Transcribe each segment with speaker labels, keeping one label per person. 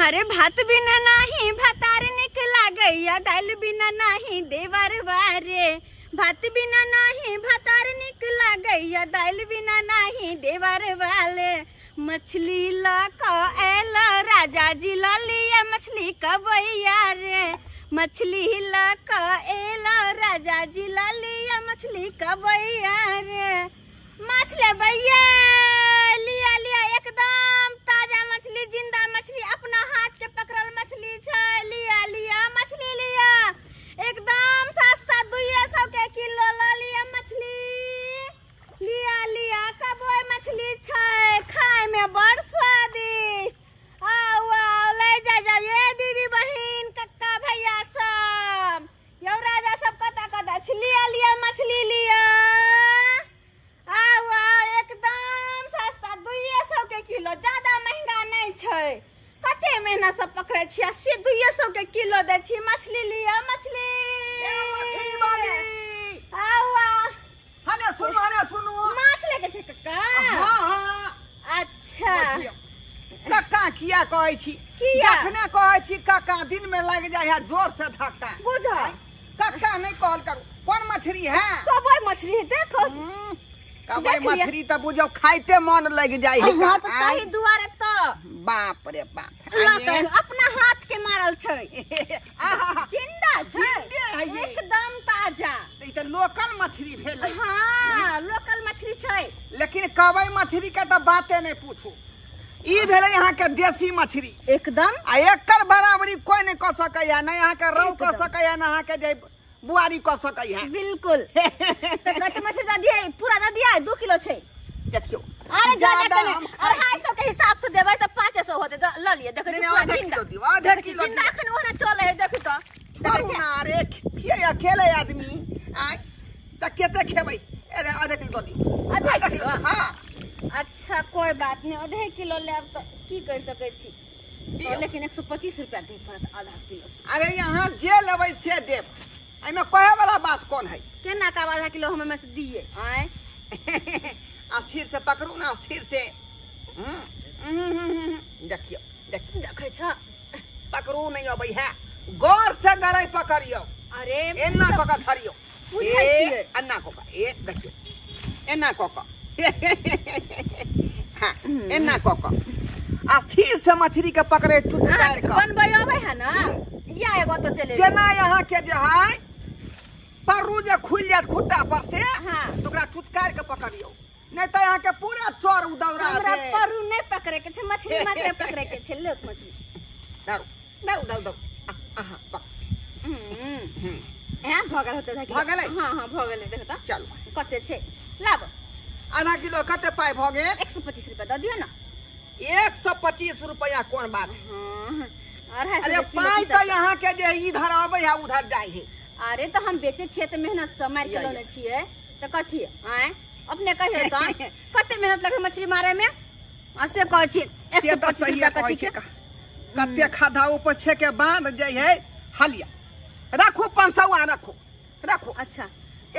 Speaker 1: अरे भात बिना नाही भातार निकला गैया दाल बिना नाही देवर वारे भात बिना नाही भातार निकला गैया दाल बिना नहीं देवर वाले मछली ला का एला राजा जी ला लिया मछली कबैया रे मछली ला का एला राजा जी ला लिया मछली कबैया रे मछली भैया लिया लिया एकदम ताजा मछली जिंदा मछली अपना हाथ के पकड़ल मछली छै लिया लिया मछली लिया एकदम सस्ता 200 के किलो ला लिया मछली लिया लिया कबई मछली छै खाए में बड़ स्वादिष्ट आओ आओ ले जा जाओ ये दीदी बहन कक्का भैया सब यौ राजा सब कता कता छी लिया लिया मछली लिया आओ आओ एकदम सस्ता 200 के किलो ज्यादा महंगा नहीं छै कते महीना से पकड़े छी 80 200 के किलो दे छी मछली लिया मछली
Speaker 2: ए मछली वाली
Speaker 1: आओ आओ
Speaker 2: हने सुनो
Speaker 1: माछ लेके छै कक्का
Speaker 2: हां हां
Speaker 1: अच्छा
Speaker 2: कक्का किया कहै छी
Speaker 1: किया
Speaker 2: जखने कहै छी कक्का दिल में लग जाय है जोर से धक्का
Speaker 1: बुझा
Speaker 2: कक्का नहीं कहल करू कौन मछली है
Speaker 1: कबई मछली है देखो
Speaker 2: कबई मछली तो बुझो खाइते मन लग जाय है
Speaker 1: हां तो सही दुआरे तो
Speaker 2: बाप रे बाप
Speaker 1: अपना हाथ के मारल छै जिंदा छै
Speaker 2: है ये
Speaker 1: एकदम ताजा
Speaker 2: तो लोकल मछली भेलै
Speaker 1: हां लोकल मछली छै
Speaker 2: लेकिन कबई मछली के तो बाते नहीं पूछू ई भेलै यहाँ के देसी मछली
Speaker 1: एकदम
Speaker 2: आ एकर बराबरी कोई नहीं कर सकै है ना यहाँ के रोहू कर सकै है ना यहाँ के जे बुआरी कर सकै है
Speaker 1: बिल्कुल तो गट मछली दा दिए पूरा दा दिया 2 किलो छै
Speaker 2: देखियो
Speaker 1: अरे ज्यादा नहीं 250 के हिसाब से देबै तो 500 होते ल लिए देखो
Speaker 2: आधा किलो दियो आधा किलो
Speaker 1: जिंदा अखन ओना चले है देखि तो
Speaker 2: छोड़ू ना रे खिए अकेले आदमी आय त केते खेबै अरे आधा किलो दियो
Speaker 1: आधा किलो
Speaker 2: हां
Speaker 1: अच्छा कोई बात नहीं आधा किलो लेब तो की कर सकै छी तो लेकिन 125 रुपया दे पड़त आधा किलो
Speaker 2: अरे यहाँ जे लेबै से देब एमे कहे वाला बात कौन है
Speaker 1: केना का आधा किलो हमें में से दिए आय
Speaker 2: अस्थिर से पकड़ू ना अस्थिर से देखियो देखियो
Speaker 1: देखे छ
Speaker 2: पकड़ू नहीं अबै है गौर से गरै पकड़ियो
Speaker 1: अरे
Speaker 2: एना कका धरियो
Speaker 1: बुझै छियै
Speaker 2: एना कका ए देखियो एना कका हां एना कका अस्थिर से मछली के पकड़े टुटकार का
Speaker 1: बनबै आबै है ना या एगो तो चले
Speaker 2: केना यहाँ के जे है पररू जे खुल जात खुट्टा पर से
Speaker 1: हां
Speaker 2: तो ओकरा टुटकार के पकड़ियो नहीं तो यहाँ के पूरा चोर उदौरा
Speaker 1: हमरा
Speaker 2: दे
Speaker 1: पररू नहीं पकड़े के छै मछली मात्र पकड़े के छै ले मछली
Speaker 2: दारू दारू दारू दारू आहा पक
Speaker 1: ए भगल होते देखि
Speaker 2: भ गेलै
Speaker 1: हां हां भ गेलै देख त
Speaker 2: चलो
Speaker 1: कते छै लाब
Speaker 2: आधा किलो कते पाई भ गेल
Speaker 1: 125 रुपया द दियो ना
Speaker 2: 125 रुपया कौन बात
Speaker 1: हां अरे
Speaker 2: अरे पाई तो यहाँ के जे इधर आवे है उधर जाय है
Speaker 1: अरे तो हम बेचे छिए त मेहनत से मार के लेने छिए त कथि आय अपने कहियो त कते मेहनत लगे मछली मारे में ऐसे कह छी 125 रुपया कथि के
Speaker 2: कते खाधा ऊपर छे के बांध जाय है हलिया रखो 500 रखो रखो
Speaker 1: अच्छा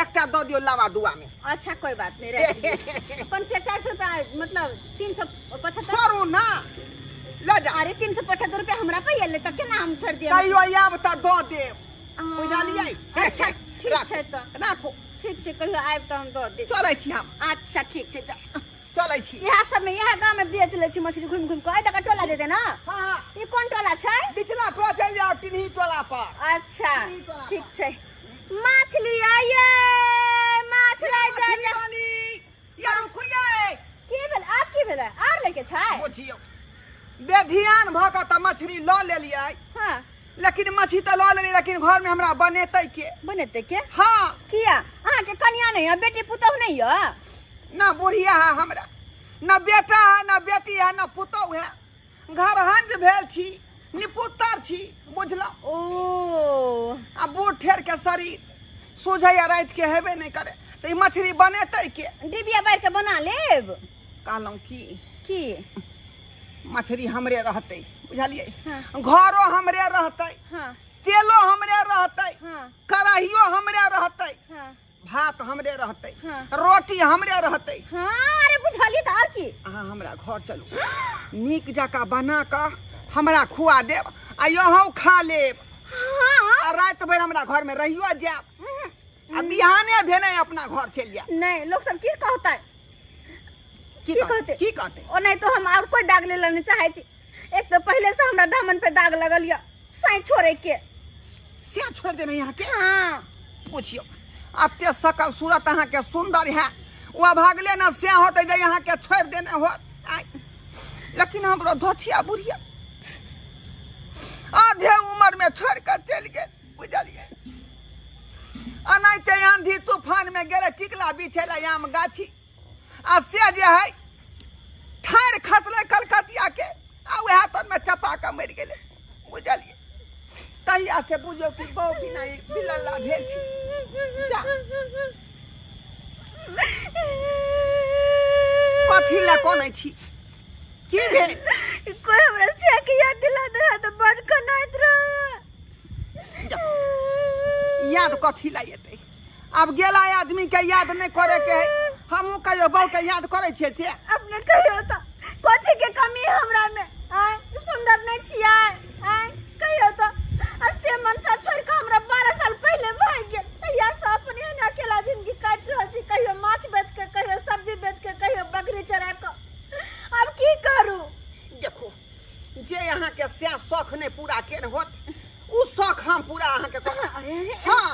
Speaker 2: एकटा द दियो लावा दुआ में
Speaker 1: अच्छा कोई बात नहीं रख अपन से 400 रुपया मतलब 375
Speaker 2: छोड़ू ना ले जा
Speaker 1: अरे 375 रुपया हमरा पे ले त केना हम छोड़ दिए
Speaker 2: कहियो आब त द देब बुझलियै
Speaker 1: अच्छा ठीक छै त
Speaker 2: राखो
Speaker 1: ठीक छै कहियो आब त हम द दे
Speaker 2: चलै छी हम
Speaker 1: अच्छा ठीक छै जा
Speaker 2: चलै छी
Speaker 1: यह सब में यह गांव में बेच ले छी मछली घूम घूम के तक टोला दे दे ना
Speaker 2: हां
Speaker 1: ई कोन टोला छै
Speaker 2: पिछला टोला चल जाओ टिन्ही टोला पर
Speaker 1: अच्छा ठीक छै मछली आइए मछली जा
Speaker 2: वाली या रुकिए
Speaker 1: की भेल आ की भेल आर लेके छै
Speaker 2: बुझियो बेधियान भ क त मछली ल लेलियै
Speaker 1: हां
Speaker 2: लेकिन मछली त ल लेलियै लेकिन घर में हमरा बनेतै के हां
Speaker 1: किया अहाँ के कन्या नहीं है बेटी पुतहु नहीं है
Speaker 2: ना बुढ़िया है हमरा ना बेटा है ना बेटी है ना पुतहु है घर हंज भेल छी निपुत्तर छी बुझलो
Speaker 1: ओ
Speaker 2: आ बूढ़ ठेर के शरीर सूझै या रात के हेबे नहीं करे तो ई मछली बनेतै के
Speaker 1: डिबिया बार के बना लेब
Speaker 2: कहलौं की मछली हमरे रहतै बुझलियै घरो हमरे रहतै
Speaker 1: हां
Speaker 2: तेलो हमरे रहतै
Speaker 1: हां
Speaker 2: कढ़ाइयो हमरे रहतै
Speaker 1: हां
Speaker 2: भात हमरे रहतै
Speaker 1: हाँ।
Speaker 2: रोटी हमरे रहतै
Speaker 1: हां अरे बुझलिए त और की
Speaker 2: अहाँ हमरा घर चलू नीक जका बना क हमरा खुआ देब आ यहूँ खा लेब
Speaker 1: हाँ
Speaker 2: आ रात भर हमरा घर में रहियो जाब आ बिहाने भेने अपना घर चल जाब।
Speaker 1: नहीं लोग सब की कहता है
Speaker 2: की
Speaker 1: कहते?
Speaker 2: की कहते?
Speaker 1: ओ नहीं तो हम और कोई दाग ले लेने चाहे छी। एक तो पहले से हमरा दामन पे दाग लगल या साई छोड़े के
Speaker 2: से छोड़ देने यहाँ के।
Speaker 1: हाँ
Speaker 2: पूछियो अत्य सकल सूरत अहाँ के सुंदर है वह भागले ना से होते जे यहाँ के छोड़ देने हो। लेकिन हमरो धोथिया बुढ़िया आधे उम्र में छोड़ कर चल गए बुझलिए। अनाते आंधी तूफान में गेले टिकला बिछेला आम गाछी आ से जे है ठाड़ खसले कलकतिया के आ वह तर में चपा के मर गेले बुझलिए। तहिया से बुझो कि बहु बिना बिलल्ला भेल छी। जा कथी ला कोन छी की भेल?
Speaker 1: कोई हमरा से के याद दिला दे तो बड़ कनाइत रहे।
Speaker 2: याद कथी ला येते? अब गेला आदमी के याद नहीं करे के है। हमहू कहियो बहु के याद करे छे से
Speaker 1: अपने कहियो त कथी के कमी है हमरा में? आय सुंदर नहीं छियै आय कहियो त असे मनसा छोड़ के हमरा 12 साल पहले भाग गेल। तहिया से अपने न अकेला जिंदगी काट रहल छी। कहियो माछ बेच के कहियो सब्जी बेच के कहियो बकरी चरा के। अब की करू?
Speaker 2: देखो जे यहाँ के से शौक नहीं पूरा केन होत उ शौक हम पूरा अहाँ के कर।
Speaker 1: अरे
Speaker 2: हां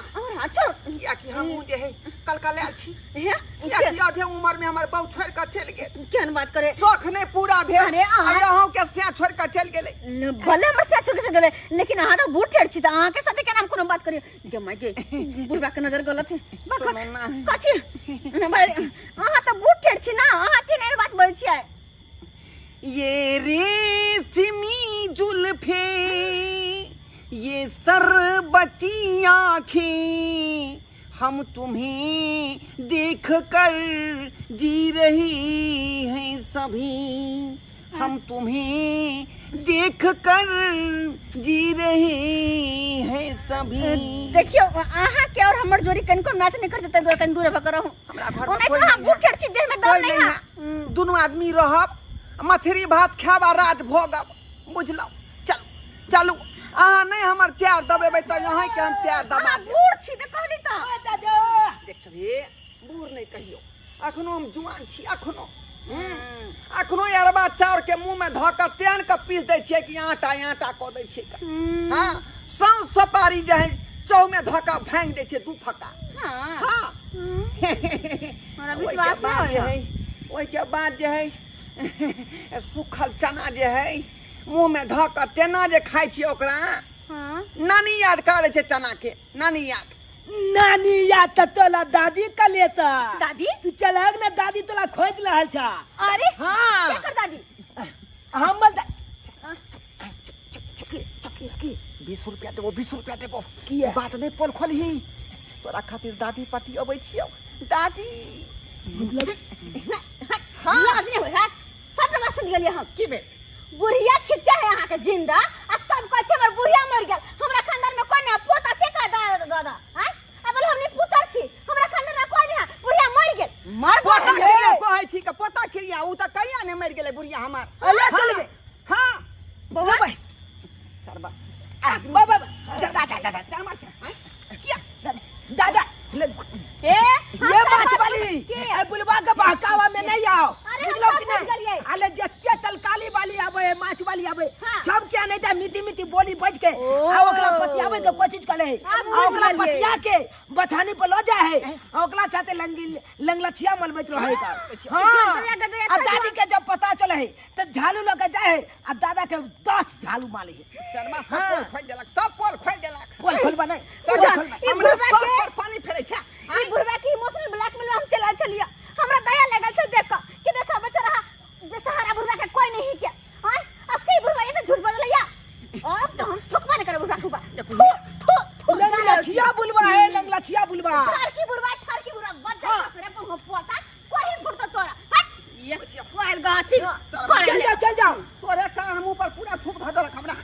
Speaker 1: अच्छा
Speaker 2: या कि हम जे है कल कल आल छी
Speaker 1: है
Speaker 2: या कि आधे उम्र में हमर बहु छोड़ के चल गेल।
Speaker 1: केन बात करे?
Speaker 2: शौक नहीं पूरा भेल।
Speaker 1: अरे
Speaker 2: अहाँ के से छोड़ के चल गेले।
Speaker 1: भले हमर से छोड़ के गेले लेकिन अहाँ तो बूढ़ टेढ़ छी त अहाँ के साथे केना हम कोनो बात करियो? गे माय गे बुढ़वा के नजर गलत है। कथी अहाँ तो बूढ़ टेढ़ छी ना अहाँ के नहीं बात बोल छियै।
Speaker 2: ये रेशमी जुल्फे ये सरबती आँखें हम तुम्हें देख कर जी रही हैं सभी। हम तुम्हें देख कर जी रहे हैं सभी।
Speaker 1: देखियो अहाँ के और हमर जोड़ी कनको मैच नहीं कर देते तो कन दूर भकर रहूं।
Speaker 2: हमरा घर
Speaker 1: ओने तो हम बूढ़ टेढ़ छी देह में दम नहीं है।
Speaker 2: दोनों आदमी रहब मछली भात खाब आ राज भोगब बुझलो। चल चलू अहाँ नहीं हमर प्यार दबेबै त यहाँ के हम प्यार दबा देब।
Speaker 1: बूढ़ छी त कहली त
Speaker 2: देख रे बूढ़ नहीं कहियो अखनो हम जुआन छी अखनो अखनो अरबा चाउर के मुंह में धक तेन के पीस दै छियै कि आटा आटा क दै छियै। हां सौ सपारी जे है चौ में धका भांग दै छियै 2 फक्का। हां
Speaker 1: हमरा विश्वास नहीं है।
Speaker 2: ओइ के बाद जे है सुखल चना जे है मुंह में धक तेना जे खाइ छी ओकरा नानी याद कर ले छै चना के। नानी याद
Speaker 3: त तोला दादी का लेता।
Speaker 1: दादी
Speaker 3: तू चलग ना दादी तोला खोज रहल छ।
Speaker 1: अरे
Speaker 3: हां
Speaker 1: क्या कर दादी?
Speaker 3: हम बता
Speaker 2: 20 रुपया देबो 20 रुपया देबो।
Speaker 3: किया?
Speaker 2: बात नहीं पोल खोलही तोरा खातिर दादी पार्टी अबै छियौ। दादी
Speaker 1: हां आदमी हो यार सब लोग सुन गेलिए हम
Speaker 2: की बे
Speaker 1: बुढ़िया छिटे है यहाँ के जिंदा आ तब कहे हमर बुढ़िया मर गेल। हमरा खानदान में कोई नहीं पोता से का दादा हैं अब हमनी पुतर छी हमरा खानदान में कोई नहीं बुढ़िया मर गेल। मर
Speaker 2: पोता
Speaker 1: गेल
Speaker 2: के कहै छी के पोता खिया उ त कहिया ने मर गेलै बुढ़िया हमार।
Speaker 3: अरे चल बे।
Speaker 2: हां
Speaker 3: बाबा भाई
Speaker 2: सरबा
Speaker 3: बाबा
Speaker 2: दादा मार किया
Speaker 3: दादा
Speaker 1: ए
Speaker 3: ये बात वाली ए बुलवा के बहकावा में नहीं आओ।
Speaker 1: अरे हम
Speaker 3: बुझलो
Speaker 1: सब
Speaker 3: कि
Speaker 1: बुझ
Speaker 3: नहीं?
Speaker 1: गेलिए।
Speaker 3: अरे जच्चे तलकाली वाली आवे माछ वाली आवे
Speaker 1: हाँ।
Speaker 3: सब क्या नहीं था मीठी मीठी बोली बज के
Speaker 1: ओ।
Speaker 3: आ ओकरा पतियावे तो कोशिश करे
Speaker 1: अब बुझ
Speaker 3: आ ओकरा
Speaker 1: गेलिए।
Speaker 3: पतिया के बथानी पर लो जाए आ ओकरा चाहते लंगलछिया मलबैत रहे का। हां
Speaker 1: गदया
Speaker 3: आ दादी के जब पता चले है तो झालू लगे जाए आ दादा के 10 झालू मारे
Speaker 2: शर्मा सब खोल देलक सब पोल खोल देलक।
Speaker 3: पोल खोलबा नहीं
Speaker 1: बुझा,
Speaker 3: पोल खोलबा।
Speaker 1: ई
Speaker 2: हमरा
Speaker 1: बुढ़वा
Speaker 2: सब
Speaker 1: के
Speaker 2: पर पानी फेरै छै।
Speaker 1: ई बुढ़वा की इमोशनल ब्लैकमेल में हम चला चलिया। हमरा दया लगल से देख कि देखा बेचारा बेसहारा बुढ़वा के कोई नहीं के हां अस्सी बुढ़वा ये तो झूठ बोलैया। अब तो हम थुकवा नहीं करे बुढ़वा को
Speaker 3: लंगलछिया बुलवा है लंगलछिया बुलवा।
Speaker 1: ठार की बुढ़वा बच जा करे पर पोता कोई फुट तोरा हट ये कोयल गाथी
Speaker 3: चल जाओ
Speaker 2: तोरे कान मुंह पर पूरा थूक ध देलक हमरा।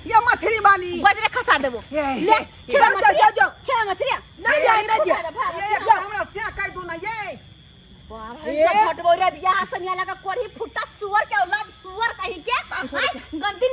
Speaker 2: ये मछली वाली
Speaker 1: बजरे खसा देबो ले
Speaker 3: खेला
Speaker 1: मछली
Speaker 3: नहीं जाए
Speaker 2: ये हमरा से कह दू ना ये
Speaker 1: झट बोरे बियाह सनिया लगा कोरी फुटा सुअर के औलाद सुअर कहीं के गंदी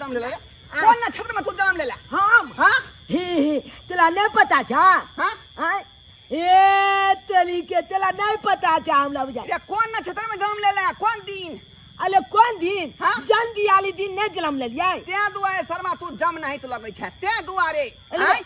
Speaker 2: जन्म ले ले कौन नक्षत्र में तू जन्म ले ले
Speaker 3: हम
Speaker 2: हाँ
Speaker 3: ही तेला नहीं पता था
Speaker 2: हाँ
Speaker 3: हाँ? ए तली के तेला नहीं पता था हम लोग
Speaker 2: ये कौन नक्षत्र में जन्म ले ले कौन दिन
Speaker 3: अरे कौन दिन
Speaker 2: हाँ?
Speaker 3: जन दियाली दिन नहीं जन्म ले लिया
Speaker 2: ते दुआरे शर्मा तू जम नहीं तो लगे छे ते दुआरे
Speaker 3: अरे।
Speaker 2: हैं?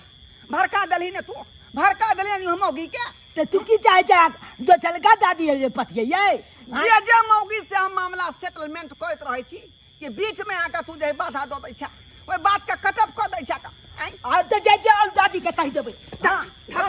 Speaker 2: भड़का दलही ने तू भड़का दले नहीं हम होगी क्या
Speaker 3: तो तू की चाहे दो चलका दादी है पतिये ये
Speaker 2: जे मौगी से हम मामला सेटलमेंट करत रहे छी कि बीच में आके तू जे बाधा दो दै छे ओई बात का कटअप कर दै छे
Speaker 3: तो जैसे दादी के कही देबै
Speaker 2: हाँ, हाँ।